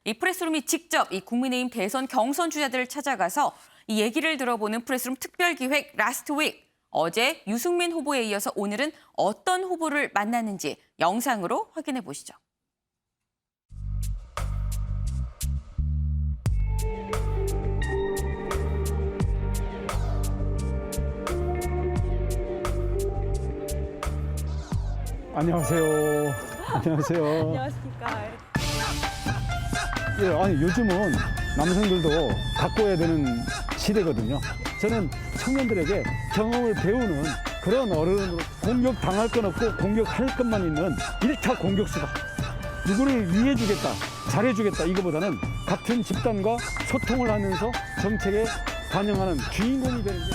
이 프레스룸이 직접 이 국민의힘 대선 경선 주자들을 찾아가서 이 얘기를 들어보는 프레스룸 특별기획 라스트 윅. 어제 유승민 후보에 이어서 오늘은 어떤 후보를 만났는지 영상으로 확인해 보시죠. 안녕하세요. 안녕하세요. 안녕하십니까. 예, 아니 요즘은 남성들도 바꿔야 되는 시대거든요. 저는 청년들에게 경험을 배우는 그런 어른으로 공격당할 건 없고 공격할 것만 있는 일타 공격수다. 누구를 위해주겠다, 잘해주겠다 이거보다는 같은 집단과 소통을 하면서 정책에 반영하는 주인공이 되는 게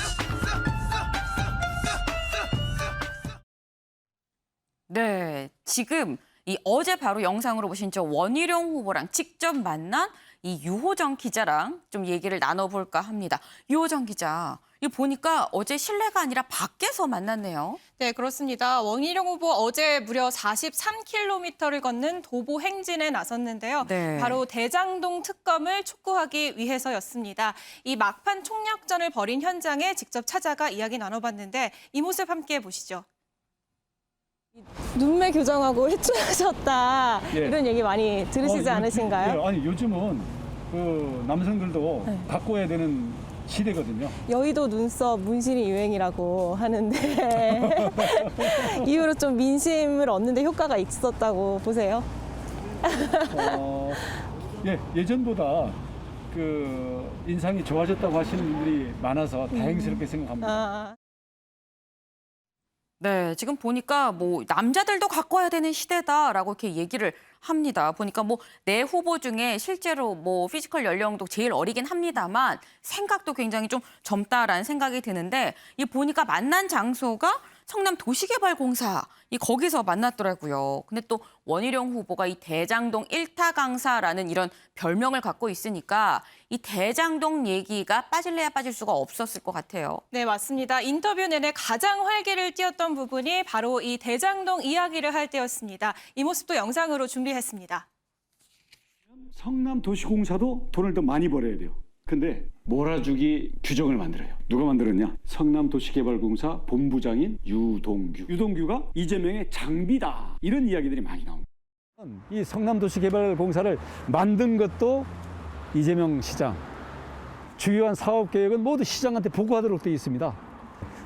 네, 지금 이 어제 바로 영상으로 보신 저 원희룡 후보랑 직접 만난 이 유호정 기자랑 좀 얘기를 나눠볼까 합니다. 유호정 기자, 이 보니까 어제 실내가 아니라 밖에서 만났네요. 네, 그렇습니다. 원희룡 후보 어제 무려 43km를 걷는 도보 행진에 나섰는데요. 네. 바로 대장동 특검을 촉구하기 위해서였습니다. 이 막판 총력전을 벌인 현장에 직접 찾아가 이야기 나눠봤는데 이 모습 함께 보시죠. 눈매 교정하고 회춘하셨다 예. 이런 얘기 많이 들으시지 않으신가요? 예, 아니 요즘은 그 남성들도 네. 바꿔야 되는 시대거든요. 여의도 눈썹 문신이 유행이라고 하는데 이후로 좀 민심을 얻는데 효과가 있었다고 보세요? 예, 예전보다 그 인상이 좋아졌다고 하시는 분들이 많아서 다행스럽게 생각합니다. 아. 네, 지금 보니까 뭐 남자들도 갖고 와야 되는 시대다라고 이렇게 얘기를 합니다. 보니까 뭐 내 후보 중에 실제로 뭐 피지컬 연령도 제일 어리긴 합니다만 생각도 굉장히 좀 젊다라는 생각이 드는데 이 보니까 만난 장소가 성남 도시개발공사 이 거기서 만났더라고요. 근데 또 원희룡 후보가 이 대장동 1타 강사라는 이런 별명을 갖고 있으니까 이 대장동 얘기가 빠질래야 빠질 수가 없었을 것 같아요. 네, 맞습니다. 인터뷰 내내 가장 활기를 띄웠던 부분이 바로 이 대장동 이야기를 할 때였습니다. 이 모습도 영상으로 준비했습니다. 성남도시공사도 돈을 더 많이 벌어야 돼요. 근데 몰아주기 규정을 만들어요. 누가 만들었냐? 성남도시개발공사 본부장인 유동규. 유동규가 이재명의 장비다. 이런 이야기들이 많이 나옵니다. 이 성남도시개발공사를 만든 것도 이재명 시장. 주요한 사업 계획은 모두 시장한테 보고하도록 되어 있습니다.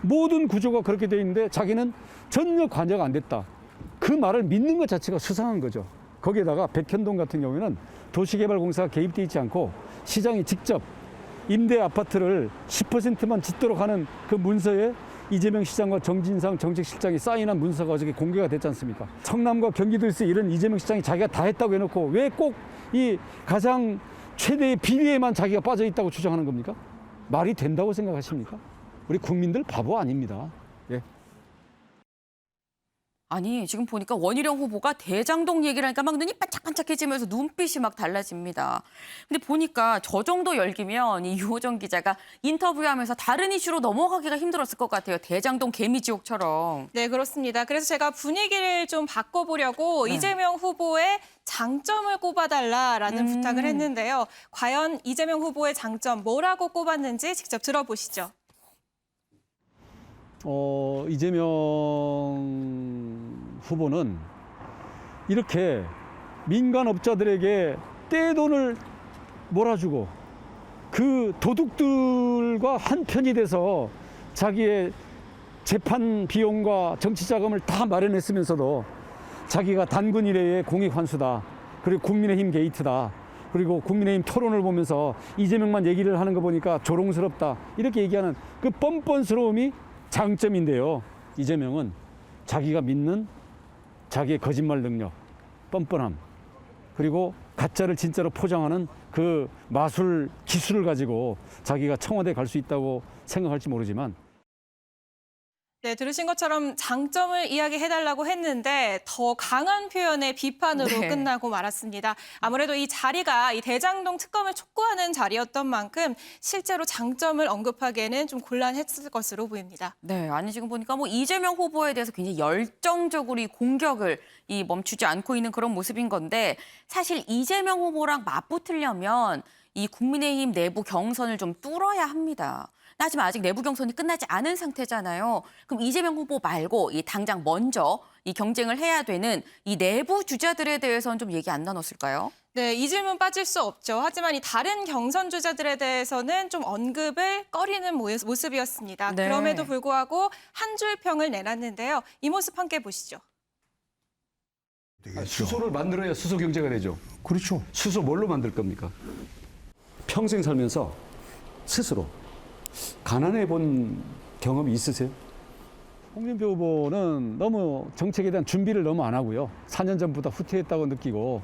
모든 구조가 그렇게 되어 있는데 자기는 전혀 관여가 안 됐다. 그 말을 믿는 것 자체가 수상한 거죠. 거기에다가 백현동 같은 경우에는 도시개발공사가 개입되어 있지 않고 시장이 직접 임대 아파트를 10%만 짓도록 하는 그 문서에 이재명 시장과 정진상 정책실장이 사인한 문서가 어저께 공개가 됐지 않습니까? 성남과 경기도에서 이런 이재명 시장이 자기가 다 했다고 해놓고 왜 꼭 이 가장 최대의 비리에만 자기가 빠져 있다고 주장하는 겁니까? 말이 된다고 생각하십니까? 우리 국민들 바보 아닙니다. 예. 아니, 지금 보니까 원희룡 후보가 대장동 얘기를 하니까 막 눈이 반짝반짝해지면서 눈빛이 막 달라집니다. 근데 보니까 저 정도 열기면 이 유호정 기자가 인터뷰하면서 다른 이슈로 넘어가기가 힘들었을 것 같아요. 대장동 개미지옥처럼. 네, 그렇습니다. 그래서 제가 분위기를 좀 바꿔보려고 이재명 후보의 장점을 꼽아달라라는 부탁을 했는데요. 과연 이재명 후보의 장점 뭐라고 꼽았는지 직접 들어보시죠. 이재명 후보는 이렇게 민간업자들에게 떼돈을 몰아주고 그 도둑들과 한편이 돼서 자기의 재판 비용과 정치 자금을 다 마련했으면서도 자기가 단군 이래의 공익 환수다. 그리고 국민의힘 게이트다. 그리고 국민의힘 토론을 보면서 이재명만 얘기를 하는 거 보니까 조롱스럽다. 이렇게 얘기하는 그 뻔뻔스러움이 장점인데요. 이재명은 자기가 믿는 자기의 거짓말 능력, 뻔뻔함, 그리고 가짜를 진짜로 포장하는 그 마술 기술을 가지고 자기가 청와대 갈 수 있다고 생각할지 모르지만 네, 들으신 것처럼 장점을 이야기해달라고 했는데 더 강한 표현의 비판으로 네. 끝나고 말았습니다. 아무래도 이 자리가 이 대장동 특검을 촉구하는 자리였던 만큼 실제로 장점을 언급하기에는 좀 곤란했을 것으로 보입니다. 네, 아니 지금 보니까 뭐 이재명 후보에 대해서 굉장히 열정적으로 이 공격을 멈추지 않고 있는 그런 모습인 건데 사실 이재명 후보랑 맞붙으려면 이 국민의힘 내부 경선을 좀 뚫어야 합니다. 하지만 아직 내부 경선이 끝나지 않은 상태잖아요. 그럼 이재명 후보 말고 이 당장 먼저 이 경쟁을 해야 되는 이 내부 주자들에 대해서는 좀 얘기 안 나눴을까요? 네, 이 질문 빠질 수 없죠. 하지만 이 다른 경선 주자들에 대해서는 좀 언급을 꺼리는 모습이었습니다. 네. 그럼에도 불구하고 한 줄 평을 내놨는데요. 이 모습 함께 보시죠. 되겠죠. 수소를 만들어야 수소 경제가 되죠. 그렇죠. 수소 뭘로 만들 겁니까? 평생 살면서 스스로 가난해 본 경험이 있으세요? 홍준표 후보는 너무 정책에 대한 준비를 너무 안 하고요. 4년 전보다 후퇴했다고 느끼고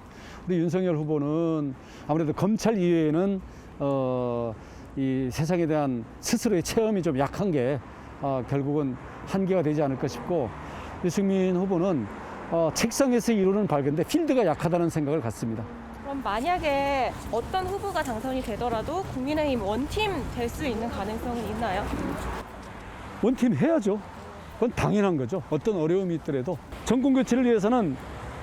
우리 윤석열 후보는 아무래도 검찰 이외에는 이 세상에 대한 스스로의 체험이 좀 약한 게 결국은 한계가 되지 않을까 싶고 유승민 후보는 책상에서 이루는 발견인데 필드가 약하다는 생각을 갖습니다. 그럼 만약에 어떤 후보가 당선이 되더라도 국민의힘 원팀 될 수 있는 가능성은 있나요? 원팀 해야죠. 그건 당연한 거죠. 어떤 어려움이 있더라도 정권 교체를 위해서는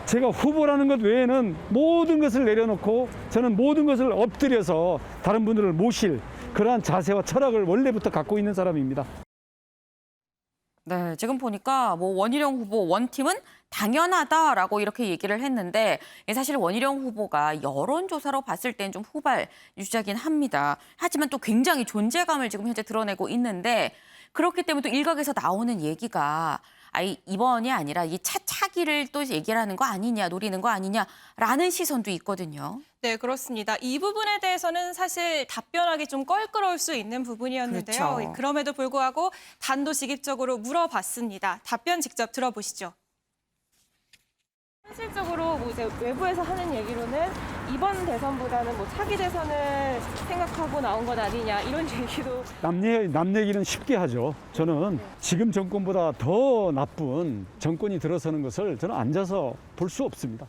제가 후보라는 것 외에는 모든 것을 내려놓고 저는 모든 것을 엎드려서 다른 분들을 모실 그러한 자세와 철학을 원래부터 갖고 있는 사람입니다. 네, 지금 보니까 뭐 원희룡 후보 원팀은 당연하다라고 이렇게 얘기를 했는데 사실 원희룡 후보가 여론조사로 봤을 땐 좀 후발 유자긴 합니다. 하지만 또 굉장히 존재감을 지금 현재 드러내고 있는데 그렇기 때문에 또 일각에서 나오는 얘기가 이번이 아니라 이 차차기를 또 얘기를 하는 거 아니냐, 노리는 거 아니냐라는 시선도 있거든요. 네, 그렇습니다. 이 부분에 대해서는 사실 답변하기 좀 껄끄러울 수 있는 부분이었는데요. 그렇죠. 그럼에도 불구하고 단도직입적으로 물어봤습니다. 답변 직접 들어보시죠. 현실적으로 뭐 이제 외부에서 하는 얘기로는 이번 대선보다는 뭐 차기 대선을 생각하고 나온 것 아니냐 이런 얘기도 남 얘기는 쉽게 하죠. 저는 지금 정권보다 더 나쁜 정권이 들어서는 것을 저는 앉아서 볼 수 없습니다.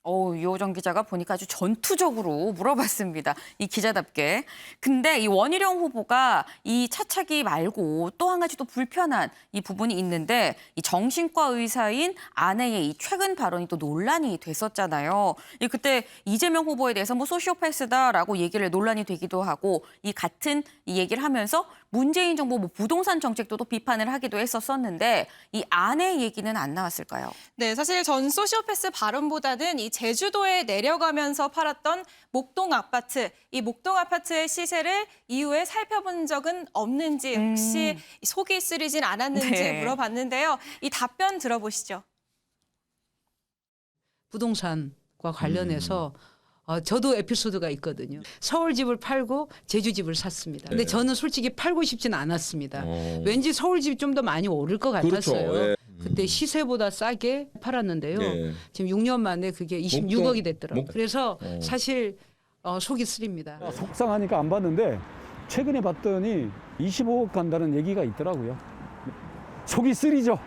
유호정 기자가 보니까 아주 전투적으로 물어봤습니다. 이 기자답게. 근데 이 원희룡 후보가 이 차차기 말고 또 한 가지 또 불편한 이 부분이 있는데 이 정신과 의사인 아내의 이 최근 발언이 또 논란이 됐었잖아요. 그때 이재명 후보에 대해서 뭐 소시오패스다라고 얘기를 논란이 되기도 하고 이 같은 이 얘기를 하면서 문재인 정부 뭐 부동산 정책도 또 비판을 하기도 했었었는데 이 아내 얘기는 안 나왔을까요? 네, 사실 전 소시오패스 발언보다는 이 제주도에 내려가면서 팔았던 목동 아파트, 이 목동 아파트의 시세를 이후에 살펴본 적은 없는지 혹시 속이 쓰리진 않았는지 네. 물어봤는데요. 이 답변 들어보시죠. 부동산과 관련해서 저도 에피소드가 있거든요. 서울 집을 팔고 제주 집을 샀습니다. 근데 저는 솔직히 팔고 싶지는 않았습니다. 왠지 서울 집이 좀 더 많이 오를 것 같았어요. 그렇죠. 예. 그때 시세보다 싸게 팔았는데요. 예. 지금 6년 만에 그게 26억이 됐더라고요. 목- 그래서 사실 속이 쓰립니다. 속상하니까 안 봤는데 최근에 봤더니 25억 간다는 얘기가 있더라고요. 속이 쓰리죠.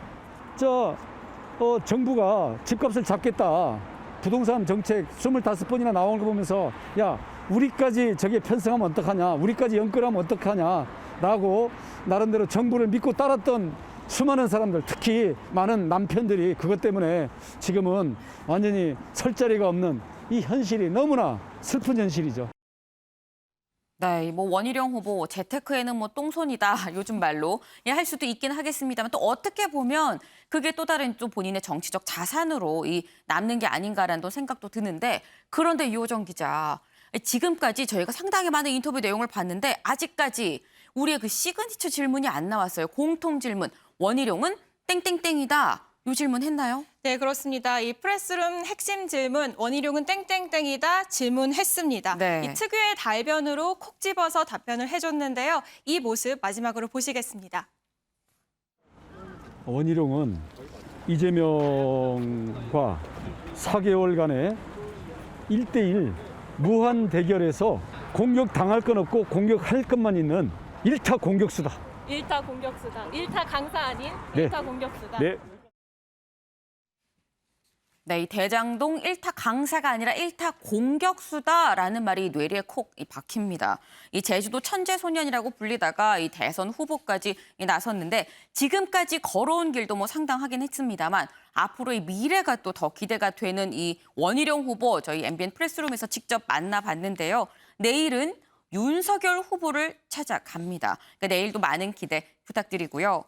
정부가 집값을 잡겠다. 부동산 정책 25번이나 나오는 거 보면서 야 우리까지 저게 편성하면 어떡하냐. 우리까지 연끌하면 어떡하냐라고 나름대로 정부를 믿고 따랐던 수많은 사람들 특히 많은 남편들이 그것 때문에 지금은 완전히 설 자리가 없는 이 현실이 너무나 슬픈 현실이죠. 네, 뭐 원희룡 후보 재테크에는 뭐 똥손이다 요즘 말로 할 수도 있긴 하겠습니다만 또 어떻게 보면 그게 또 다른 또 본인의 정치적 자산으로 남는 게 아닌가라는 또 생각도 드는데 그런데 유호정 기자 지금까지 저희가 상당히 많은 인터뷰 내용을 봤는데 아직까지 우리의 그 시그니처 질문이 안 나왔어요. 공통 질문 원희룡은 땡땡땡이다. 이 질문 했나요? 네, 그렇습니다. 이 프레스룸 핵심 질문 원희룡은 땡땡땡이다 질문했습니다. 네. 이 특유의 달변으로 콕 집어서 답변을 해줬는데요. 이 모습 마지막으로 보시겠습니다. 원희룡은 이재명과 4개월간의 1대1 무한 대결에서 공격당할 건 없고 공격할 것만 있는 1타 공격수다. 일타 공격수다. 일타 강사 아닌 네. 일타 공격수다. 네. 네, 이 대장동 1타 강사가 아니라 1타 공격수다라는 말이 뇌리에 콕 박힙니다. 이 제주도 천재소년이라고 불리다가 이 대선 후보까지 나섰는데 지금까지 걸어온 길도 뭐 상당하긴 했습니다만 앞으로의 미래가 또 더 기대가 되는 이 원희룡 후보 저희 MBN 프레스룸에서 직접 만나봤는데요. 내일은 윤석열 후보를 찾아갑니다. 그러니까 내일도 많은 기대 부탁드리고요.